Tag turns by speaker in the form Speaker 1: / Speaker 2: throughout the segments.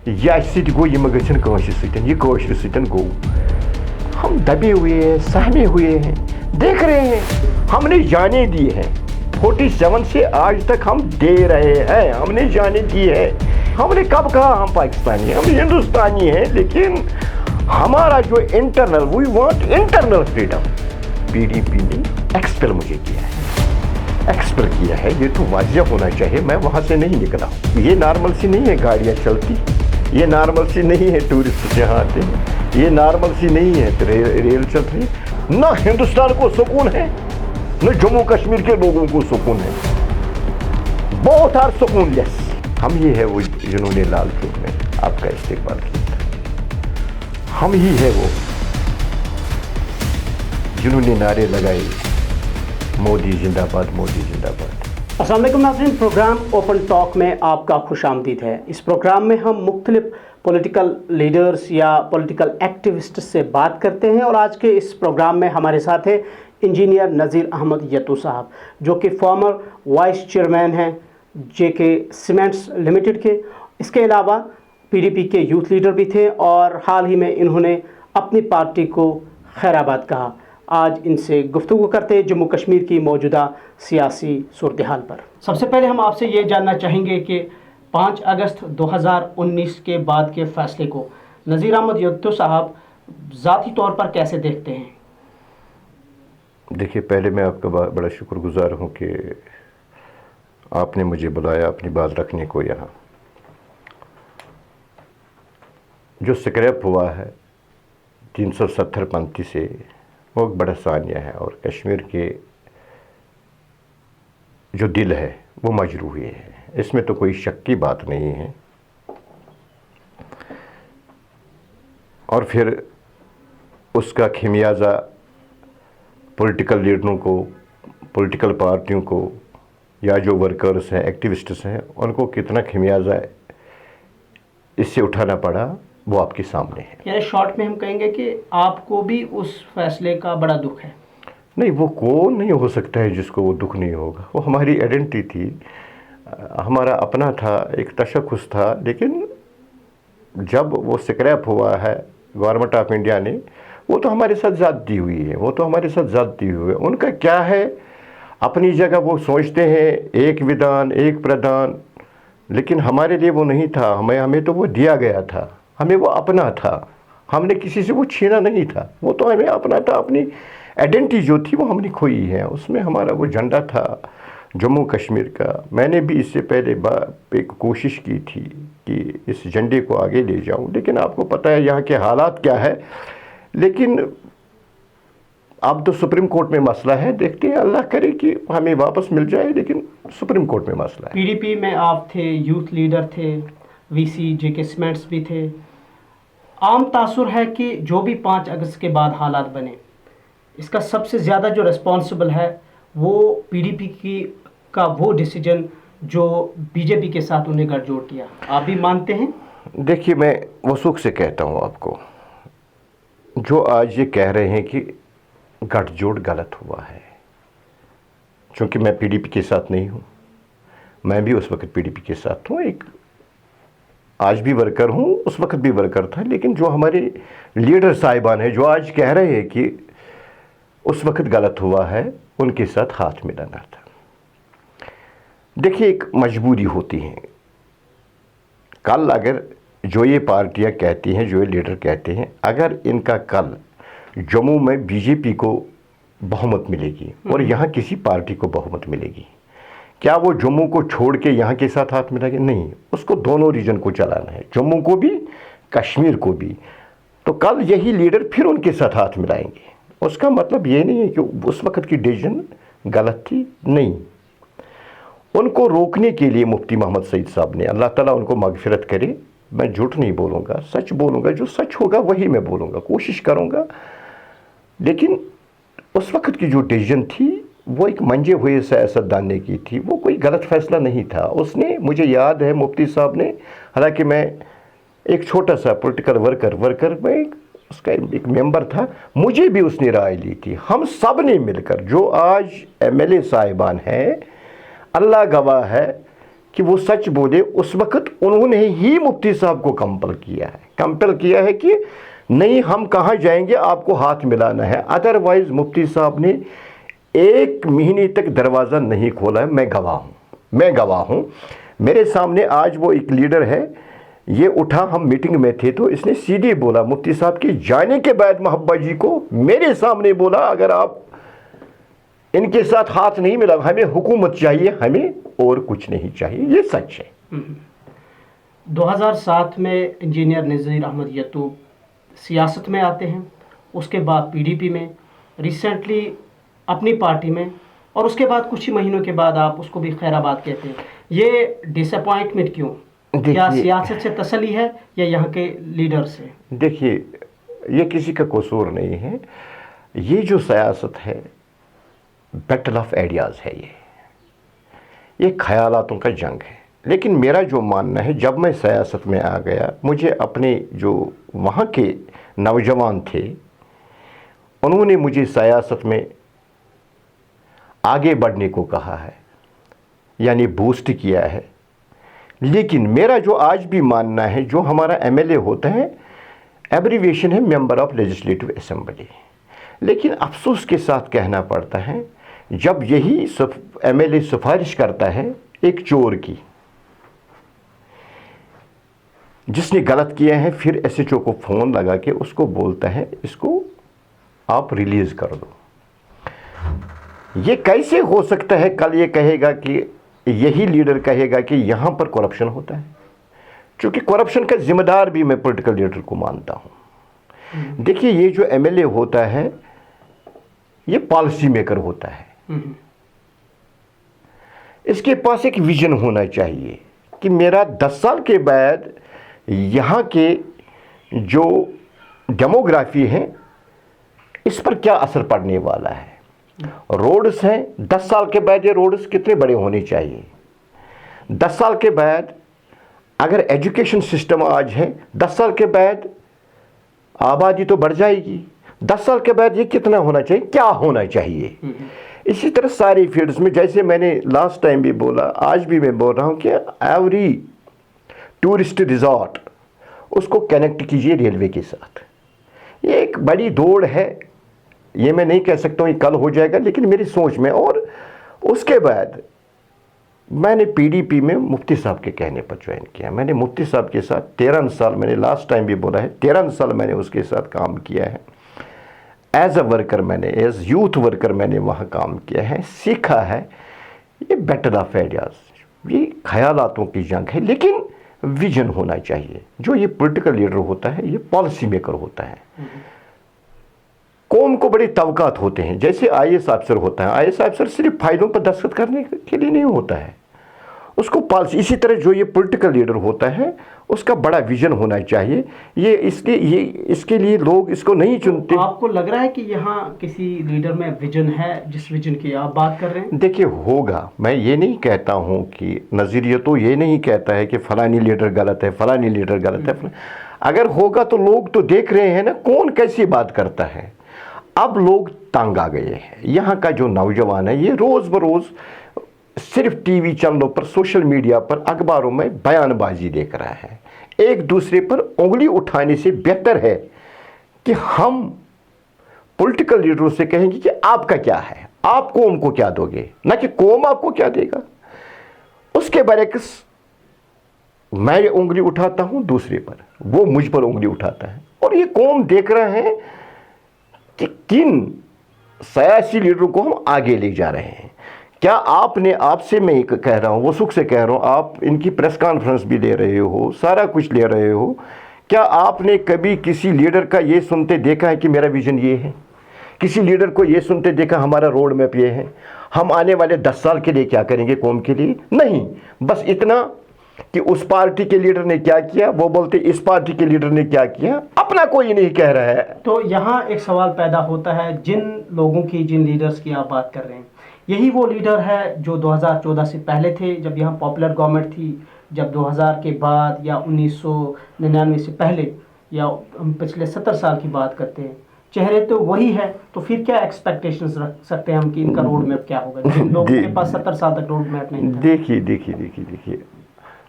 Speaker 1: या सिट गो ये मगन काश सतन ये काश सतन गो हम दबे हुए हैं सहमे हुए हैं देख रहे हैं हमने जाने दी है 47 से आज तक हम दे रहे हैं हमने जाने दी है हमने कब कहा हम पाकिस्तानी हम हिंदुस्तानी हैं लेकिन हमारा जो internal we want internal freedom PDP ने एक्सपेल मुझे किया है एक्सपेल किया है ये तो वाजिब होना चाहिए मैं वहाँ से नहीं निकला हूँ ये नॉर्मल सी नहीं है गाड़ियाँ चलती ये नॉर्मल सी नहीं है टूरिस्ट यहाँ आते हैं ये नॉर्मल सी नहीं है रेल चल रही ना हिंदुस्तान को सुकून है न जम्मू कश्मीर के लोगों को सुकून है बहुत आर सुकून लेस हम ही है वो जिन्होंने लाल चौक में आपका इस्तेकबाल किया था हम ही है वो जिन्होंने नारे लगाए मोदी जिंदाबाद मोदी जिंदाबाद।
Speaker 2: अस्सलाम वालेकुम नाज़रीन, प्रोग्राम ओपन टॉक में आपका खुशामदीद है। इस प्रोग्राम में हम मुख्तलिफ पॉलिटिकल लीडर्स या पॉलिटिकल एक्टिविस्ट से बात करते हैं और आज के इस प्रोग्राम में हमारे साथ है इंजीनियर नज़ीर अहमद यत्तू साहब जो कि फॉर्मर वाइस चेयरमैन हैं जेके सीमेंट्स लिमिटेड के। इसके अलावा पीडीपी के यूथ लीडर भी थे और हाल ही में इन्होंने अपनी पार्टी को खैराबाद कहा। आज इनसे गुफ्तगू करते हैं जम्मू कश्मीर की मौजूदा सियासी सूरत हाल पर। सबसे पहले हम आपसे ये जानना चाहेंगे कि 5 अगस्त 2019 के बाद के फैसले को नज़ीर अहमद यत्तू साहब ज़ाती तौर पर कैसे देखते हैं?
Speaker 1: देखिए, पहले मैं आपका बड़ा शुक्रगुजार हूँ कि आपने मुझे बुलाया अपनी बात रखने को। यहाँ जो स्क्रैप हुआ है 370 पंथी से वो एक बड़ा सानिया है और कश्मीर के जो दिल है वो मजरूह हुए है, इसमें तो कोई शक की बात नहीं है। और फिर उसका खमियाजा पॉलिटिकल लीडरों को, पॉलिटिकल पार्टियों को या जो वर्कर्स हैं, एक्टिविस्ट्स हैं, उनको कितना खमियाजा इससे उठाना पड़ा वो आपके सामने है।
Speaker 2: यानी शॉर्ट में हम कहेंगे कि आपको भी उस फैसले का बड़ा दुख है?
Speaker 1: नहीं, वो कौन नहीं हो सकता है जिसको वो दुख नहीं होगा। वो हमारी आइडेंटिटी थी, हमारा अपना था, एक तशख़्ख़ुस था। लेकिन जब वो स्क्रैप हुआ है गवर्नमेंट ऑफ इंडिया ने, वो तो हमारे साथ ज़्यादती हुई है, वो तो हमारे साथ ज़्यादती हुई है। उनका क्या है, अपनी जगह वो सोचते हैं एक विधान एक प्रधान, लेकिन हमारे लिए वो नहीं था। हमें तो वो दिया गया था, हमें वो अपना था, हमने किसी से वो छीना नहीं था। वो तो हमें अपना था, अपनी आइडेंटिटी जो थी वो हमने खोई है। उसमें हमारा वो झंडा था जम्मू कश्मीर का। मैंने भी इससे पहले एक कोशिश की थी कि इस झंडे को आगे ले जाऊं, लेकिन आपको पता है यहाँ के हालात क्या है। लेकिन अब तो सुप्रीम कोर्ट में मसला है, देखते हैं, अल्लाह करे कि हमें वापस मिल जाए, लेकिन सुप्रीम कोर्ट में मसला है।
Speaker 2: पीडीपी में आप थे, यूथ लीडर थे, वीसी जेके सीमेंट्स भी थे। आम तासुर है कि जो भी 5 अगस्त के बाद हालात बने, इसका सबसे ज़्यादा जो रिस्पॉन्सिबल है वो पीडीपी का वो डिसीजन जो बीजेपी के साथ उन्हें गठजोड़ किया। आप भी मानते हैं?
Speaker 1: देखिए, मैं वसूख से कहता हूँ आपको, जो आज ये कह रहे हैं कि गठजोड़ गलत हुआ है, क्योंकि मैं पीडीपी के साथ नहीं हूँ। मैं भी उस वक्त पीडीपी के साथ हूँ, एक आज भी वर्कर हूँ, उस वक्त भी वर्कर था। लेकिन जो हमारे लीडर साहिबान हैं जो आज कह रहे हैं कि उस वक्त गलत हुआ है, उनके साथ हाथ मिलाना था। देखिए, एक मजबूरी होती है। कल अगर जो ये पार्टियां कहती हैं, जो ये लीडर कहते हैं, अगर इनका कल जम्मू में बीजेपी को बहुमत मिलेगी और यहाँ किसी पार्टी को बहुमत मिलेगी, क्या वो जम्मू को छोड़ के यहाँ के साथ हाथ मिलाएंगे? नहीं, उसको दोनों रीजन को चलाना है, जम्मू को भी कश्मीर को भी। तो कल यही लीडर फिर उनके साथ हाथ मिलाएंगे। उसका मतलब ये नहीं है कि उस वक्त की डिसीजन गलत थी, नहीं। उनको रोकने के लिए मुफ्ती मोहम्मद सईद साहब ने, अल्लाह ताला उनको मगफिरत करे, मैं झूठ नहीं बोलूँगा, सच बोलूँगा, जो सच होगा वही मैं बोलूँगा, कोशिश करूँगा। लेकिन उस वक्त की जो डिसीजन थी वो एक मंजे हुए सियासतदान की थी, वो कोई गलत फैसला नहीं था। उसने, मुझे याद है मुफ्ती साहब ने, हालांकि मैं एक छोटा सा पॉलिटिकल वर्कर में उसका एक मेंबर था, मुझे भी उसने राय ली थी। हम सब ने मिलकर, जो आज एमएलए साहिबान हैं, अल्लाह गवाह है कि वो सच बोले, उस वक्त उन्होंने ही मुफ्ती साहब को कंपेल किया है कि नहीं, हम कहाँ जाएंगे, आपको हाथ मिलाना है। अदरवाइज मुफ्ती साहब ने 1 महीने तक दरवाज़ा नहीं खोला है। मैं गवाह हूँ। मेरे सामने आज वो एक लीडर है, ये उठा, हम मीटिंग में थे तो इसने सीधे बोला मुफ्ती साहब के जाने के बाद महब्बा जी को मेरे सामने बोला, अगर आप इनके साथ हाथ नहीं मिला, हमें हुकूमत चाहिए, हमें और कुछ नहीं चाहिए। ये सच है।
Speaker 2: 2007 में इंजीनियर नज़ीर अहमद यतूब सियासत में आते हैं, उसके बाद पीडीपी में, रिसेंटली अपनी पार्टी में, और उसके बाद कुछ ही महीनों के बाद आप उसको भी खैराबाद कहते हैं। ये डिसअपॉइंटमेंट क्यों? क्या सियासत से तसल्ली है या यहाँ के लीडर से?
Speaker 1: देखिए, ये किसी का कसूर नहीं है। ये जो सियासत है, बैटल ऑफ आइडियाज़ है। ये ख्यालातों का जंग है। लेकिन मेरा जो मानना है, जब मैं सियासत में आ गया, मुझे अपने जो वहाँ के नौजवान थे, उन्होंने मुझे सियासत में आगे बढ़ने को कहा है, यानी बूस्ट किया है। लेकिन मेरा जो आज भी मानना है, जो हमारा एमएलए होता है, एब्रीविएशन है मेंबर ऑफ लेजिस्लेटिव असेंबली। लेकिन अफसोस के साथ कहना पड़ता है, जब यही एमएलए सिफारिश करता है एक चोर की, जिसने गलत किया है, फिर एसएचओ को फ़ोन लगा के उसको बोलता है इसको आप रिलीज़ कर दो। ये कैसे हो सकता है? कल ये कहेगा कि यही लीडर कहेगा कि यहाँ पर करप्शन होता है, क्योंकि करप्शन का जिम्मेदार भी मैं पॉलिटिकल लीडर को मानता हूँ। देखिए, ये जो एमएलए होता है, ये पॉलिसी मेकर होता है। इसके पास एक विजन होना चाहिए कि मेरा 10 साल के बाद यहाँ के जो डेमोग्राफी है, इस पर क्या असर पड़ने वाला है। रोड्स हैं, 10 साल के बाद ये रोड्स कितने बड़े होने चाहिए। 10 साल के बाद अगर एजुकेशन सिस्टम आज है, 10 साल के बाद आबादी तो बढ़ जाएगी। 10 साल के बाद ये कितना होना चाहिए, क्या होना चाहिए। इसी तरह सारी फील्ड्स में, जैसे मैंने लास्ट टाइम भी बोला, आज भी मैं बोल रहा हूँ कि एवरी टूरिस्ट रिजॉर्ट उसको कनेक्ट कीजिए रेलवे के साथ। ये एक बड़ी दौड़ है। ये मैं नहीं कह सकता हूँ ये कल हो जाएगा, लेकिन मेरी सोच में। और उसके बाद मैंने पीडीपी में मुफ्ती साहब के कहने पर ज्वाइन किया। मैंने मुफ्ती साहब के साथ 13 साल, मैंने लास्ट टाइम भी बोला है, 13 साल मैंने उसके साथ काम किया है। एज अ वर्कर मैंने, एज यूथ वर्कर मैंने वहाँ काम किया है, सीखा है। ये बैटल ऑफ आइडियाज़, ये ख्यालातों की जंग है। लेकिन विजन होना चाहिए। जो ये पॉलिटिकल लीडर होता है, ये पॉलिसी मेकर होता है। कौम को बड़े तवकात होते हैं। जैसे आईएएस अफसर होता है, आईएएस अफसर सिर्फ फाइलों पर दस्तखत करने के लिए नहीं होता है, उसको पॉलिसी। इसी तरह जो ये पॉलिटिकल लीडर होता है, उसका बड़ा विजन होना चाहिए। इसके लिए लोग इसको नहीं चुनते।
Speaker 2: आपको लग रहा है कि यहाँ किसी लीडर में विजन है, जिस विजन की आप बात कर रहे हैं?
Speaker 1: देखिए, होगा। मैं ये नहीं कहता हूँ कि नज़रिया तो ये नहीं कहता है कि फलानी लीडर गलत है, फलानी लीडर गलत है। अगर होगा तो लोग तो देख रहे हैं ना, कौन कैसी बात करता है। अब लोग तंग आ गए हैं। यहाँ का जो नौजवान है, ये रोज़ बरोज़ सिर्फ टीवी चैनलों पर, सोशल मीडिया पर, अखबारों में बयानबाजी देख रहा है। एक दूसरे पर उंगली उठाने से बेहतर है कि हम पॉलिटिकल लीडरों से कहेंगे कि आपका क्या है, आप कौम को क्या दोगे, ना कि कौम आपको क्या देगा। उसके बरक्स मैं उंगली उठाता हूँ दूसरे पर, वो मुझ पर उंगली उठाता है। और ये कौम देख रहे हैं कि किन सियासी लीडरों को हम आगे ले जा रहे हैं। क्या आपने, आपसे मैं कह रहा हूँ, वो सुख से कह रहा हूँ, आप इनकी प्रेस कॉन्फ्रेंस भी ले रहे हो, सारा कुछ ले रहे हो, क्या आपने कभी किसी लीडर का ये सुनते देखा है कि मेरा विजन ये है? किसी लीडर को ये सुनते देखा हमारा रोड मैप ये है, हम आने वाले 10 साल के लिए क्या करेंगे कौम के लिए? नहीं, बस इतना कि उस पार्टी के लीडर ने क्या किया, वो बोलते इस पार्टी के लीडर ने क्या किया, अपना कोई नहीं कह रहा है।
Speaker 2: तो यहाँ एक सवाल पैदा होता है, जिन लोगों की, जिन लीडर्स की आप बात कर रहे हैं, यही वो लीडर है जो 2014 से पहले थे, जब यहाँ पॉपुलर गवर्नमेंट थी, जब 2000 के बाद या 1999 से पहले, या हम पिछले 70 साल की बात करते हैं, چہرے تو وہی ہے، تو پھر کیا ایکسپیکٹیشنز رکھ سکتے ہیں ہم کہ ان کا روڈ میپ کیا ہوگا؟ لوگوں کے پاس 70 سال تک روڈ میپ نہیں تھا۔
Speaker 1: دیکھیے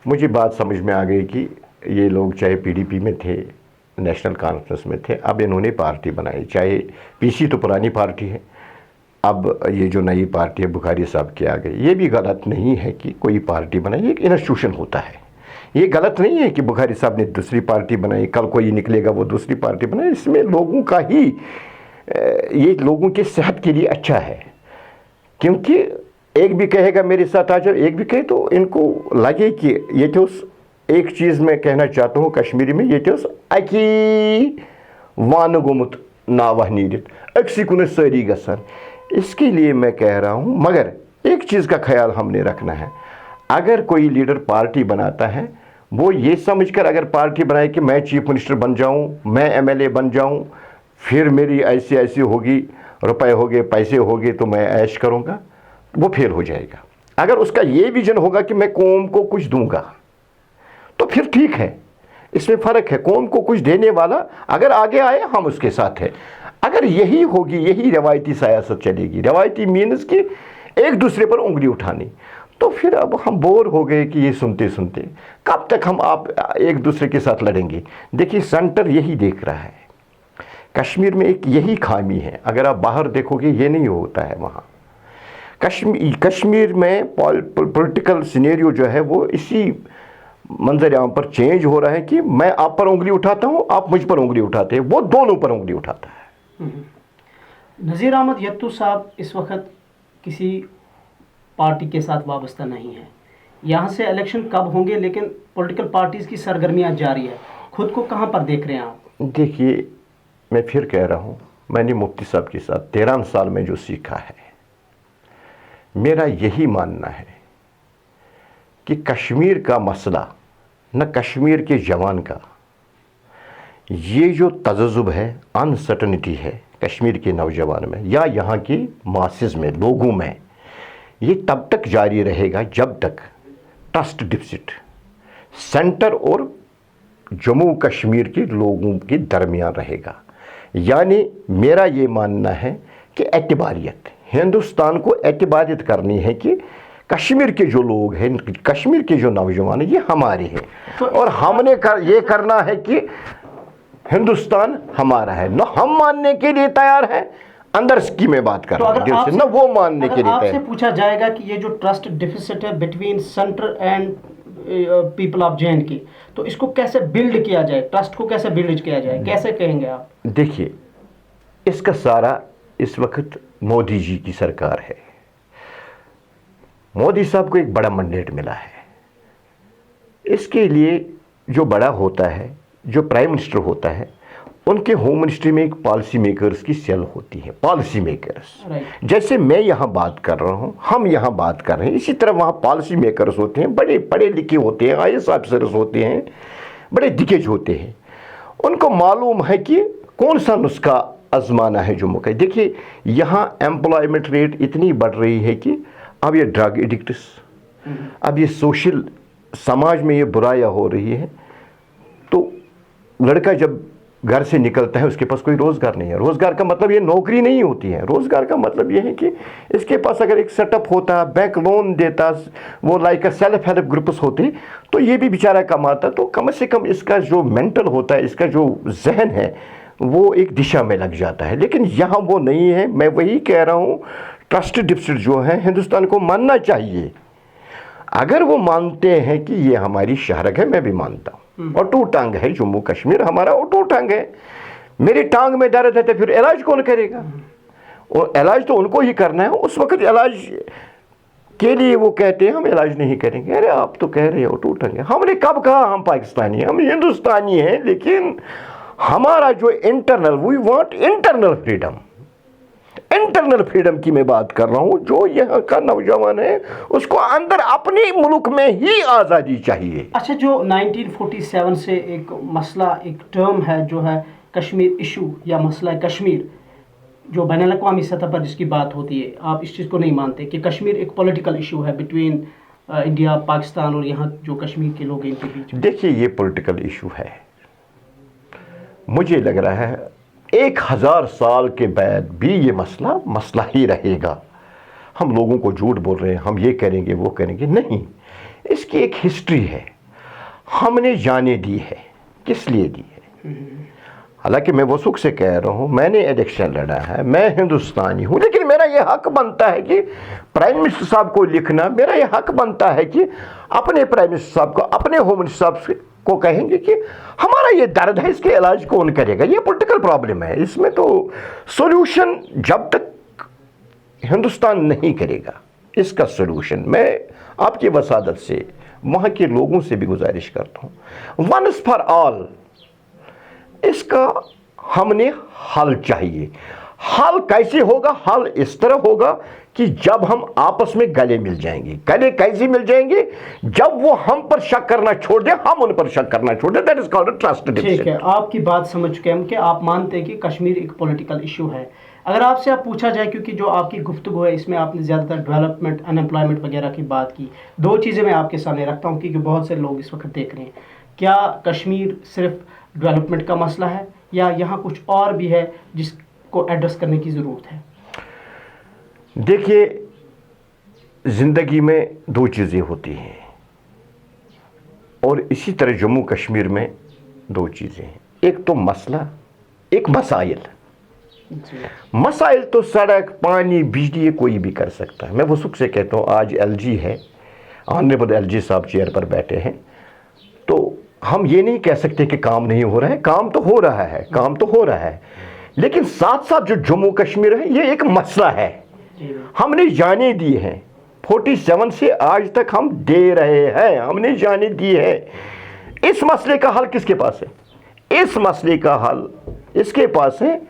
Speaker 1: مجھے بات سمجھ میں آ گئی کہ یہ لوگ چاہے پی ڈی پی میں تھے، نیشنل کانفرنس میں تھے، اب انہوں نے پارٹی بنائی، چاہے پی سی تو پرانی پارٹی ہے، اب یہ جو نئی پارٹی ہے بخاری صاحب کے آگے، یہ بھی غلط نہیں ہے کہ کوئی پارٹی بنائے، یہ ایک انسٹیٹیوشن ہوتا ہے، یہ غلط نہیں ہے کہ بخاری صاحب نے دوسری پارٹی بنائی، کل کوئی نکلے گا وہ دوسری پارٹی بنائے، اس میں لوگوں کا ہی یہ لوگوں کے صحت کے لیے اچھا ہے، کیونکہ ایک بھی کہے گا میرے ساتھ آ جاؤ، ایک بھی کہے تو ان کو لگے کہ یہ تو ایک چیز میں کہنا چاہتا ہوں کشمیری میں، یہ تو اکی وان گومت ناوہ نیرت اکسی کن ساری گسن، اس کے لیے میں کہہ رہا ہوں، مگر ایک چیز کا خیال ہم نے رکھنا ہے، اگر کوئی لیڈر پارٹی بناتا ہے وہ یہ سمجھ کر اگر پارٹی بنائے کہ میں چیف منسٹر بن جاؤں، میں ایم ایل اے بن جاؤں، پھر میری ایسی ہوگی، روپے ہوگے، پیسے ہوگے تو میں عیش کروں گا، وہ فیل ہو جائے گا۔ اگر اس کا یہ ویژن ہوگا کہ میں قوم کو کچھ دوں گا تو پھر ٹھیک ہے، اس میں فرق ہے، قوم کو کچھ دینے والا اگر آگے آئے ہم اس کے ساتھ ہیں، اگر یہی ہوگی، یہی روایتی سیاست چلے گی، روایتی مینز کہ ایک دوسرے پر انگلی اٹھانی، تو پھر اب ہم بور ہو گئے کہ یہ سنتے سنتے کب تک ہم آپ ایک دوسرے کے ساتھ لڑیں گے۔ دیکھیے سینٹر یہی دیکھ رہا ہے، کشمیر میں ایک یہی خامی ہے، اگر آپ باہر دیکھو گے یہ نہیں ہوتا ہے وہاں، کشمیر میں پولیٹیکل سینیریو جو ہے وہ اسی منظر عام پر چینج ہو رہا ہے کہ میں آپ پر انگلی اٹھاتا ہوں، آپ مجھ پر انگلی اٹھاتے ہیں، وہ دونوں پر انگلی اٹھاتا ہے۔
Speaker 2: نذیر احمد یتو صاحب اس وقت کسی پارٹی کے ساتھ وابستہ نہیں ہے، یہاں سے الیکشن کب ہوں گے، لیکن پولیٹیکل پارٹیز کی سرگرمیاں جاری ہے، خود کو کہاں پر دیکھ رہے ہیں آپ؟
Speaker 1: دیکھیے میں پھر کہہ رہا ہوں، میں نے مفتی صاحب کے ساتھ 13 سال میں جو سیکھا ہے، میرا یہی ماننا ہے کہ کشمیر کا مسئلہ نہ کشمیر کے جوان کا، یہ جو تذبذب ہے، انسرٹنٹی ہے کشمیر کے نوجوان میں یا یہاں کی ماسز میں، لوگوں میں، یہ تب تک جاری رہے گا جب تک ٹرسٹ ڈیفسٹ سینٹر اور جموں کشمیر کے لوگوں کے درمیان رہے گا۔ یعنی میرا یہ ماننا ہے کہ اعتباریت، ہندوستان کو اعتباریت کرنی ہے کہ کشمیر کے جو لوگ ہیں، کشمیر کے جو نوجوان ہیں، یہ ہمارے ہیں، اور ہم نے یہ کرنا ہے کہ ہندوستان ہمارا ہے، نہ ہم ماننے کے لیے تیار ہیں، اندر کی میں بات کر رہا ہوں دل سے، نہ وہ ماننے کے لیے
Speaker 2: آپ
Speaker 1: تیار
Speaker 2: سے پوچھا جائے گا کہ یہ جو ٹرسٹ ڈیفیسٹ ہے between centre and people of J and کے، تو اس کو کیسے بلڈ کیا جائے، ٹرسٹ کو کیسے بلڈ کیا جائے، کیسے کہیں گے آپ؟
Speaker 1: دیکھیے اس کا سارا اس وقت مودی جی کی سرکار ہے، مودی صاحب کو ایک بڑا منڈیٹ ملا ہے، اس کے لیے جو بڑا ہوتا ہے، جو پرائم منسٹر ہوتا ہے، ان کے ہوم منسٹری میں ایک پالیسی میکرز کی سیل ہوتی ہے، پالیسی میکرز، جیسے میں یہاں بات کر رہا ہوں، ہم یہاں بات کر رہے ہیں، اسی طرح وہاں پالیسی میکرز ہوتے ہیں، بڑے پڑھے لکھے ہوتے ہیں، آئی ایس آفیسرز ہوتے ہیں، بڑے دگج ہوتے ہیں، ان کو معلوم ہے کہ کون سا نسخہ آزمانا ہے جموں کا۔ دیکھیے یہاں ایمپلائمنٹ ریٹ اتنی بڑھ رہی ہے کہ اب یہ ڈرگ ایڈکٹس، اب یہ سوشل سماج میں یہ برائیاں ہو رہی ہے، تو لڑکا جب گھر سے نکلتا ہے اس کے پاس کوئی روزگار نہیں ہے، روزگار کا مطلب یہ نوکری نہیں ہوتی ہے، روزگار کا مطلب یہ ہے کہ اس کے پاس اگر ایک سیٹ اپ ہوتا، بینک لون دیتا، وہ لائک سیلف ہیلپ گروپس ہوتے تو یہ بھی بیچارہ کماتا، تو کم سے کم اس کا جو مینٹل ہوتا ہے، اس کا جو ذہن ہے وہ ایک دشا میں لگ جاتا ہے، لیکن یہاں وہ نہیں ہے۔ میں وہی کہہ رہا ہوں، ٹرسٹ ڈیفسٹ جو ہے ہندوستان کو ماننا چاہیے، اگر وہ مانتے ہیں کہ یہ ہماری شہرک ہے، میں بھی مانتا ہوں، اٹو ٹانگ ہے جموں کشمیر ہمارا، اٹو ٹانگ ہے، میری ٹانگ میں درد ہے تو پھر علاج کون کرے گا؟ اور علاج تو ان کو ہی کرنا ہے، اس وقت علاج کے لیے وہ کہتے ہیں ہم علاج نہیں کریں گے۔ ارے آپ تو کہہ رہے ہو اٹو ٹانگ ہے، ہم نے کب کہا ہم پاکستانی ہیں؟ ہم ہندوستانی ہیں، لیکن ہمارا جو internal, we want internal freedom, internal freedom کی میں بات کر رہا ہوں، جو یہاں کا نوجوان ہے اس کو اندر اپنے ملک میں ہی آزادی چاہیے۔
Speaker 2: اچھا، جو 1947 سے ایک مسئلہ، ایک ٹرم ہے جو ہے کشمیر ایشو یا مسئلہ کشمیر، جو بین الاقوامی سطح پر جس کی بات ہوتی ہے، آپ اس چیز کو نہیں مانتے کہ کشمیر ایک پولیٹیکل ایشو ہے بٹوین انڈیا، پاکستان اور یہاں جو کشمیر کے لوگ ہیں ان کے بیچ؟
Speaker 1: دیکھیے یہ پولیٹیکل ایشو ہے، مجھے لگ رہا ہے 1000 साल के बाद भी ये मसला मसला ही रहेगा। हम लोगों को झूठ बोल रहे हैं, हम ये करेंगे वो करेंगे, नहीं, इसकी एक हिस्ट्री है, हमने जाने दी है। किस लिए दी है? हालांकि मैं वसूख से कह रहा हूँ, मैंने इलेक्शन लड़ा है, मैं हिंदुस्तानी हूँ, लेकिन मेरा ये हक बनता है कि प्राइम मिनिस्टर साहब को लिखना, मेरा ये हक बनता है कि अपने प्राइम मिनिस्टर साहब को, अपने होम मिनिस्टर साहब को कहेंगे कि हमारा ये दर्द है, इसके इलाज कौन करेगा? ये पॉलिटिकल प्रॉब्लम है, इसमें तो सॉल्यूशन जब तक हिंदुस्तान नहीं करेगा, इसका सॉल्यूशन मैं आपकी वसादत से, वहाँ के लोगों से भी गुजारिश करता हूँ, वंस फॉर ऑल इसका हमने हल चाहिए। हल कैसे होगा? हल इस तरह होगा कि जब हम आपस में गले मिल जाएंगे। गले कैसे मिल जाएंगे? जब वो हम पर शक करना छोड़ दे, हम उन पर शक करना छोड़ दे। That is called trust deficit.
Speaker 2: ठीक है, आपकी बात समझ चुके हैं हम कि आप मानते हैं कि कश्मीर एक पॉलिटिकल इशू है। अगर आपसे आप पूछा जाए, क्योंकि जो आपकी गुफ्तगू है इसमें आपने ज़्यादातर डेवलपमेंट, अनएम्प्लॉयमेंट वगैरह की बात की, दो चीज़ें मैं आपके सामने रखता हूँ क्योंकि बहुत से लोग इस वक्त देख रहे हैं। क्या कश्मीर सिर्फ डेवलपमेंट का मसला है या यहाँ कुछ और भी है जिसको एड्रेस करने की ज़रूरत है?
Speaker 1: देखिए, ज़िंदगी में दो चीज़ें होती हैं और इसी तरह जम्मू कश्मीर में दो चीज़ें हैं। एक तो मसला, एक मसाइल। मसाइल तो सड़क, पानी, बिजली, ये कोई भी कर सकता है। मैं वो सुख से कहता हूँ, आज एलजी है, ऑनरेबल एलजी साहब चेयर पर बैठे हैं, तो हम ये नहीं कह सकते कि काम नहीं हो रहा है, काम तो हो रहा है, काम तो हो रहा है, लेकिन साथ साथ जो जम्मू कश्मीर है ये एक मसला है, हमने जाने दी है। 47 से आज तक हम दे रहे हैं, हमने जाने दी है। इस मसले का हल किसके पास है? इस मसले का हल इसके पास है,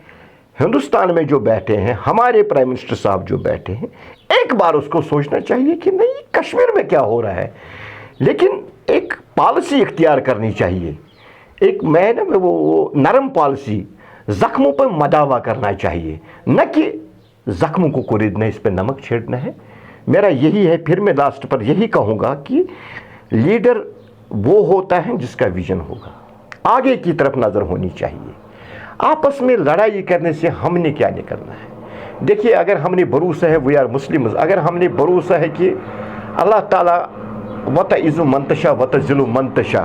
Speaker 1: हिंदुस्तान में जो बैठे हैं, हमारे प्राइम मिनिस्टर साहब जो बैठे हैं। एक बार उसको सोचना चाहिए कि नहीं, कश्मीर में क्या हो रहा है, लेकिन एक पॉलिसी इख्तियार करनी चाहिए। एक वो नरम पॉलिसी, ज़ख्मों पर मदावा करना चाहिए, न कि ज़ख्मों को कुरेदना, इस पर नमक छेड़ना है। मेरा यही है। फिर मैं लास्ट पर यही कहूँगा कि लीडर वो होता है जिसका विजन होगा, आगे की तरफ नज़र होनी चाहिए। आपस में लड़ाई करने से हमने क्या निकलना है? देखिए, अगर हमने भरोसा है वी आर मुस्लिम, अगर हमने भरोसा है कि अल्लाह ताला वतइज़्ज़ु मंतशा वतज़िल्लु मंतशा,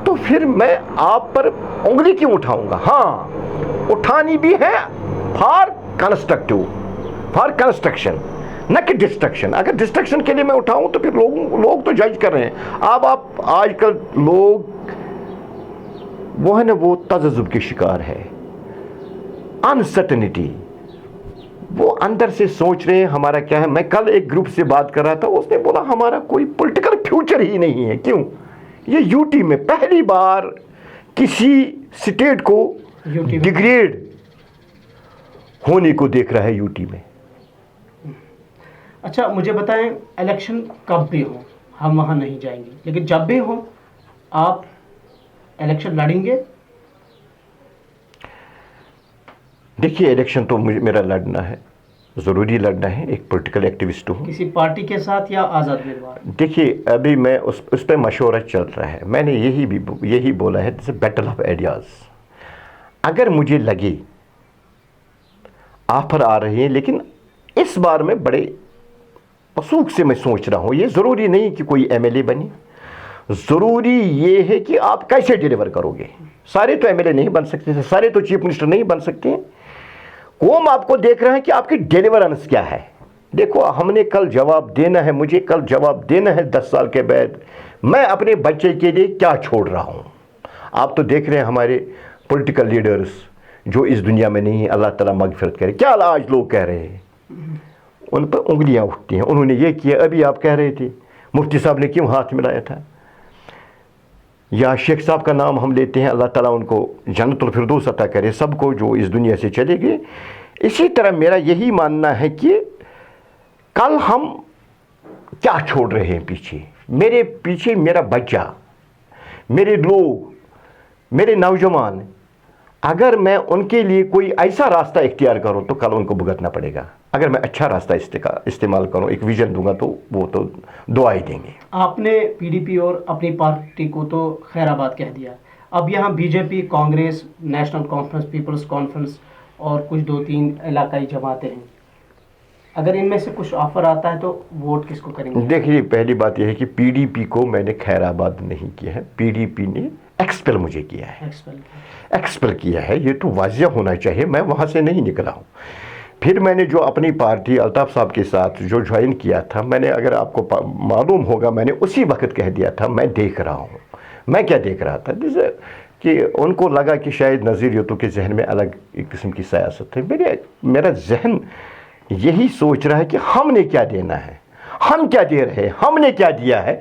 Speaker 1: तो फिर मैं आप पर उंगली क्यों उठाऊंगा? हाँ, उठानी भी है फॉर कंस्ट्रक्टिव, फॉर कंस्ट्रक्शन, न कि डिस्ट्रक्शन। अगर डिस्ट्रक्शन के लिए मैं उठाऊं तो फिर लोग तो जज कर रहे हैं। अब आप आजकल लोग वो है ना, वो तज़्ज़ुब के शिकार है, अनसर्टेनिटी, वो अंदर से सोच रहे हैं हमारा क्या है। मैं कल एक ग्रुप से बात कर रहा था, उसने बोला हमारा कोई पॉलिटिकल फ्यूचर ही नहीं है। क्यों? ये यूटी में पहली बार किसी स्टेट को डिग्रेड होने को देख रहा है यूटी में।
Speaker 2: अच्छा, मुझे बताएं, इलेक्शन कब भी हो हम वहाँ नहीं जाएंगे, लेकिन जब भी हो आप इलेक्शन लड़ेंगे?
Speaker 1: देखिए, इलेक्शन तो मेरा लड़ना है, ज़रूरी लड़ना है, एक पॉलिटिकल एक्टिविस्ट हूँ।
Speaker 2: किसी पार्टी के साथ या आज़ाद उम्मीदवार?
Speaker 1: देखिए, अभी मैं उस पर मशवरा चल रहा है। मैंने यही बोला है, जैसे बैटल ऑफ आइडियाज़। अगर मुझे लगे ऑफर आ रही है, लेकिन इस बार मैं बड़े वसूख से मैं सोच रहा हूँ, ये ज़रूरी नहीं कि कोई एमएलए बने, ज़रूरी ये है कि आप कैसे डिलीवर करोगे। सारे तो एमएलए नहीं बन सकते, सारे तो चीफ मिनिस्टर नहीं बन सकते हैं। कौम आपको देख रहा है कि आपकी डिलीवरेंस क्या है। देखो, हमने कल जवाब देना है, मुझे कल जवाब देना है 10 साल के बाद मैं अपने बच्चे के लिए क्या छोड़ रहा हूँ। आप तो देख रहे हैं हमारे पॉलिटिकल लीडर्स जो इस दुनिया में नहीं है, अल्लाह ताला मगफिरत करे। क्या आज लोग कह रहे हैं, उन पर उंगलियाँ उठती हैं। उन्होंने ये किया, अभी आप कह रहे थे मुफ्ती साहब ने क्यों हाथ मिलाया था, या शेख साहब का नाम हम लेते हैं, अल्लाह ताला उनको जन्नतुल फिरदौस अता करे, सबको जो इस दुनिया से चले गए। इसी तरह मेरा यही मानना है कि कल हम क्या छोड़ रहे हैं पीछे। मेरे पीछे मेरा बच्चा, मेरे लोग, मेरे नौजवान, अगर मैं उनके लिए कोई ऐसा रास्ता इख्तियार करूं तो कल उनको भुगतना पड़ेगा। अगर मैं अच्छा रास्ता इस्तेमाल करूं, एक विजन दूंगा, तो वो तो दुआई देंगे।
Speaker 2: आपने पीडीपी और अपनी पार्टी को तो खैराबाद कह दिया, اب یہاں بی جے پی، کانگریس، نیشنل کانفرنس، پیپلز کانفرنس اور کچھ 2-3 علاقائی جماعتیں ہیں. اگر ان میں سے کچھ آفر آتا ہے تو ووٹ کس کو کریں گے؟
Speaker 1: دیکھیے پہلی بات یہ ہے کہ پی ڈی پی کو میں نے خیر آباد نہیں کیا ہے، پی ڈی پی نے ایکسپیل مجھے کیا ہے، ایکسپیل کیا ہے، یہ تو واضح ہونا چاہیے، میں وہاں سے نہیں نکلا ہوں. پھر میں نے جو اپنی پارٹی الطاف صاحب کے ساتھ جو جوائن کیا تھا، میں نے، اگر آپ کو معلوم ہوگا، میں نے اسی وقت کہہ دیا تھا میں دیکھ رہا ہوں. میں کیا دیکھ رہا تھا کہ ان کو لگا کہ شاید نظریتوں کے ذہن میں الگ ایک قسم کی سیاست ہے. میرا ذہن یہی سوچ رہا ہے کہ ہم نے کیا دینا ہے، ہم کیا دے رہے ہیں، ہم نے کیا دیا ہے.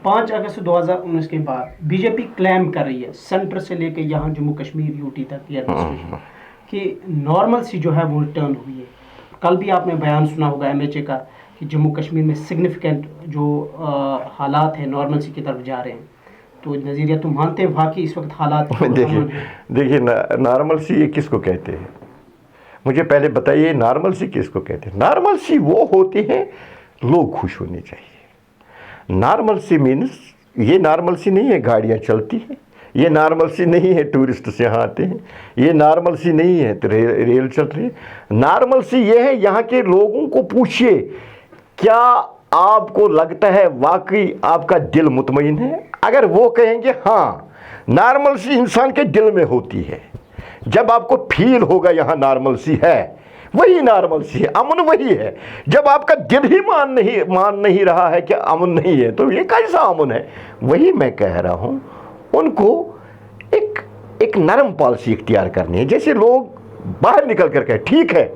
Speaker 2: 5 اگست 2019 کے بعد بی جے پی کلیم کر رہی ہے سینٹر سے لے کے یہاں جموں کشمیر یو ٹی تک یہ ایڈمنسٹریشن کہ نارمل سی جو ہے وہ ریٹرن ہوئی ہے. کل بھی آپ نے بیان سنا ہوگا ایم ایچ اے کا کہ جموں کشمیر میں سگنیفیکنٹ جو حالات ہیں نارمل سی کی طرف جا رہے ہیں. تو نظیریہ تم مانتے ہیں واقعی اس وقت حالات؟
Speaker 1: دیکھیے نارمل سی یہ کس کو کہتے ہیں؟ مجھے پہلے بتائیے نارمل سی کس کو کہتے ہیں؟ نارمل سی وہ ہوتے ہیں لوگ خوش ہونے چاہیے. نارمل سی مینس یہ نارمل سی نہیں ہے گاڑیاں چلتی ہیں، یہ نارمل سی نہیں ہے ٹورسٹس یہاں آتے ہیں، یہ نارمل سی نہیں ہے ریل چل رہی ہے. نارمل سی یہ ہے یہاں کے لوگوں کو پوچھئے کیا آپ کو لگتا ہے واقعی آپ کا دل مطمئن ہے؟ اگر وہ کہیں گے ہاں، نارمل سی انسان کے دل میں ہوتی ہے. جب آپ کو فیل ہوگا یہاں نارمل سی ہے، وہی نارمل سی ہے، امن وہی ہے. جب آپ کا دل ہی مان نہیں رہا ہے کہ امن نہیں ہے تو یہ کیسا امن ہے؟ وہی میں کہہ رہا ہوں ان کو ایک نرم پالیسی اختیار کرنی ہے. جیسے لوگ باہر نکل کر کہے ٹھیک ہے،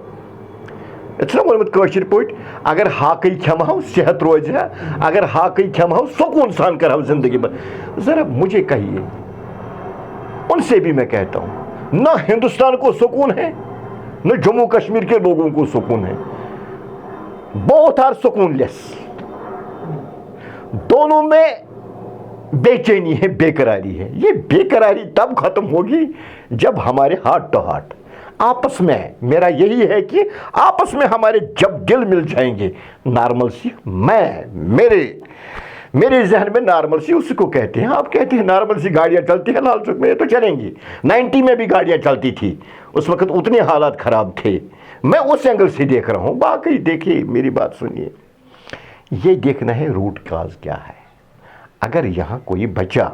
Speaker 1: کاشر پوٹ اگر ہاکی کھمو صحت روز ہے، اگر ہاکی کھمو سکون سان کرو زندگی میں. ذرا مجھے کہیے، ان سے بھی میں کہتا ہوں نہ ہندوستان کو سکون ہے نہ جموں کشمیر کے لوگوں کو سکون ہے. بہت آر سکون لیس. دونوں میں بے چینی ہے، بے قراری ہے. یہ بے قراری تب ختم ہوگی جب ہمارے ہارٹ ٹو ہارٹ آپس میں، میرا یہی ہے کہ آپس میں ہمارے جب دل مل جائیں گے. نارمل سی میرے ذہن میں نارمل سی اسی کو کہتے ہیں. آپ کہتے ہیں نارمل سی گاڑیاں چلتی ہیں لال چوک میں، یہ تو چلیں گی. 90 میں بھی گاڑیاں چلتی تھی، اس وقت اتنے حالات خراب تھے. میں اس اینگل سے دیکھ رہا ہوں. باقی دیکھیے میری بات سنیے، یہ دیکھنا ہے روٹ کاز کیا ہے. اگر یہاں کوئی بچہ،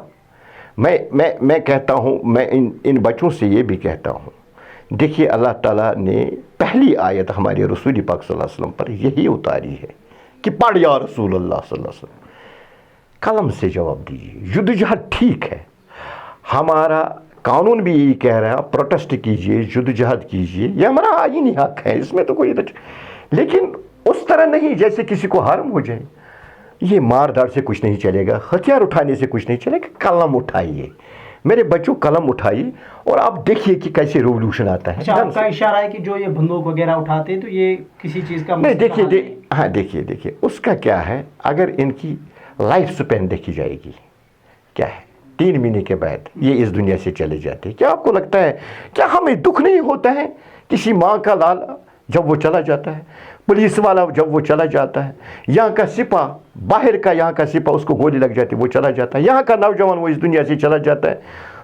Speaker 1: میں کہتا ہوں، میں ان بچوں سے یہ بھی کہتا ہوں، دیکھیے اللہ تعالیٰ نے پہلی آیت ہمارے رسول پاک صلی اللہ علیہ وسلم پر یہی اتاری ہے کہ پڑھ یا رسول اللہ صلی اللہ علیہ وسلم. قلم سے جواب دیجیے. جدوجہد ٹھیک ہے، ہمارا قانون بھی یہی کہہ رہا ہے پروٹیسٹ کیجیے، جدوجہد کیجیے، یہ ہمارا آئینی حق ہے، اس میں تو کوئی لیکن اس طرح نہیں جیسے کسی کو حرم ہو جائے. یہ مار دار سے کچھ نہیں چلے گا، ہتھیار اٹھانے سے کچھ نہیں چلے گا. قلم اٹھائیے میرے بچوں، قلم اٹھائیے اور آپ دیکھیے کہ کیسے ریولوشن آتا ہے.
Speaker 2: اچھا، آپ کا اشارہ ہے کہ جو یہ بندوق وغیرہ اٹھاتے ہیں تو یہ کسی چیز کا
Speaker 1: نہیں. دیکھیے اس کا کیا ہے، اگر ان کی لائف سپین دیکھی جائے گی کیا ہے، 3 مہینے کے بعد یہ اس دنیا سے چلے جاتے ہیں. کیا آپ کو لگتا ہے کیا ہمیں دکھ نہیں ہوتا ہے کسی ماں کا لال جب وہ چلا جاتا ہے، پولیس والا جب وہ چلا جاتا ہے، یہاں کا سپاہ، باہر کا یہاں کا سپاہ اس کو گولی لگ جاتی ہے وہ چلا جاتا ہے، یہاں کا نوجوان وہ اس دنیا سے چلا جاتا ہے.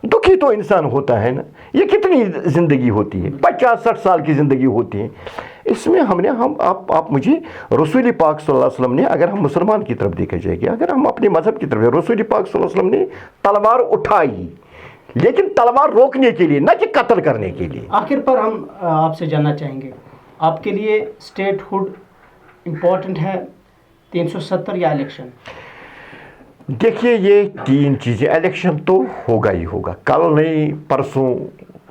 Speaker 1: دکھی تو انسان ہوتا ہے نا. یہ کتنی زندگی ہوتی ہے، 50-60 سال کی زندگی ہوتی ہے. اس میں آپ مجھے رسول پاک صلی اللہ علیہ وسلم نے، اگر ہم مسلمان کی طرف دیکھا جائے گی، اگر ہم اپنے مذہب کی طرف، رسول پاک صلی اللہ علیہ وسلم نے تلوار اٹھائی لیکن تلوار روکنے کے لیے، نہ کہ قتل کرنے کے لیے.
Speaker 2: آخر پر ہم آپ سے جاننا چاہیں گے، آپ کے لیے اسٹیٹ ہوڈ امپورٹنٹ ہے 370 یا الیکشن؟
Speaker 1: دیکھیے یہ 3 چیزیں، الیکشن تو ہوگا ہی ہوگا، کل نہیں پرسوں،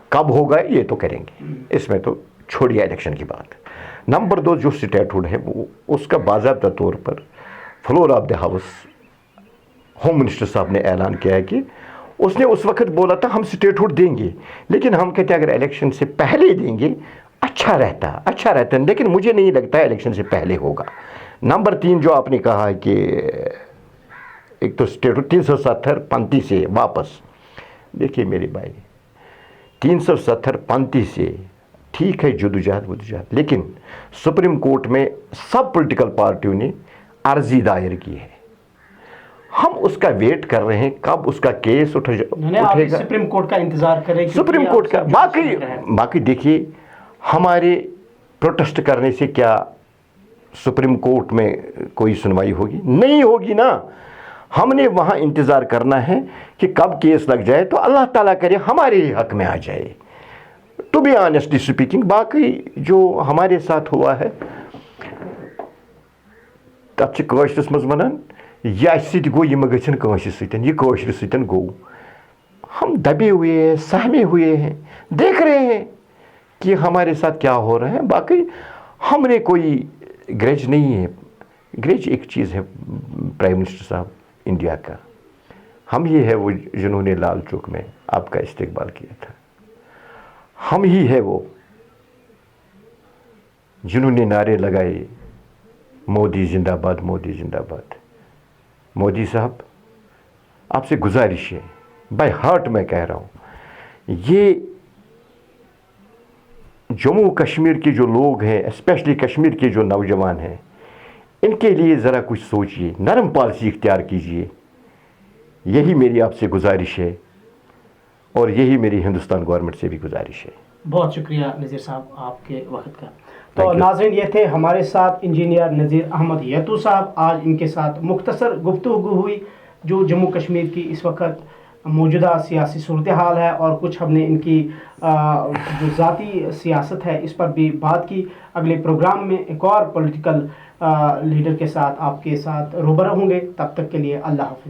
Speaker 1: کب ہوگا یہ تو کریں گے، اس میں تو چھوڑیے الیکشن کی بات. نمبر 2 جو اسٹیٹ ہوڈ ہے وہ اس کا باضابطہ طور پر floor of the house home minister صاحب نے اعلان کیا ہے کہ اس نے اس وقت بولا تھا ہم اسٹیٹ ہوڈ دیں گے، لیکن ہم کہتے ہیں اگر الیکشن سے پہلے دیں گے اچھا رہتا، لیکن مجھے نہیں لگتا ہے الیکشن سے پہلے ہوگا. نمبر 3 جو آپ نے کہا ہے کہ ایک تو اسٹیٹ 370-35 سے واپس، دیکھیے میرے بھائی 370-35 سے ٹھیک ہے جدوجہد، لیکن سپریم کورٹ میں سب پولیٹیکل پارٹیوں نے عرضی دائر کی ہے. हम उसका वेट कर रहे हैं कब उसका केस
Speaker 2: आप
Speaker 1: उठेगा,
Speaker 2: सुप्रीम कोर्ट का इंतजार करें,
Speaker 1: सुप्रीम कोर्ट का। बाकी देखिए, हमारे प्रोटेस्ट करने से क्या सुप्रीम कोर्ट में कोई सुनवाई होगी? नहीं होगी ना। हमने वहाँ इंतज़ार करना है कि कब केस लग जाए तो अल्लाह ताला करे हमारे ही हक में आ जाए। टू बी ऑनेस्टली स्पीकिंग, बाकी जो हमारे साथ हुआ है तब से कशरस मज वनान यह सत गो यह गन कंस सतन, यह कशर सतन गो। हम दबे हुए हैं, सहमे हुए हैं, देख रहे हैं कि हमारे साथ क्या हो रहा है। बाकी हमने कोई ग्रज नहीं है। ग्रज एक चीज़ है प्राइम मिनिस्टर साहब इंडिया का, हम ही है वो जिन्होंने लाल चौक में आपका इस्तेकबाल किया था, हम ही है वो जिन्होंने नारे लगाए मोदी जिंदाबाद, मोदी जिंदाबाद। मोदी साहब, आपसे गुजारिश है, बाय हार्ट मैं कह रहा हूँ, ये जम्मू कश्मीर के जो लोग हैं, स्पेशली कश्मीर के जो नौजवान हैं, इनके लिए ज़रा कुछ सोचिए, नरम पॉलिसी इख्तियार कीजिए। यही मेरी आपसे गुजारिश है और यही मेरी हिंदुस्तान गवर्नमेंट से भी गुजारिश है।
Speaker 2: बहुत शुक्रिया नज़ीर साहब आपके वक्त का। तो नाज़रीन, ये थे हमारे साथ इंजीनियर नज़ीर अहमद यतू साहब। आज इनके साथ मुख्तसर गुफ्तगू हुई जो जम्मू कश्मीर की इस वक्त मौजूदा सियासी सूरत हाल है, और कुछ हमने इनकी जो ज़ाती सियासत है इस पर भी बात की। अगले प्रोग्राम में एक और पॉलिटिकल लीडर के साथ आपके साथ रूबरू होंगे। तब तक के लिए अल्लाह हाफ़िज़।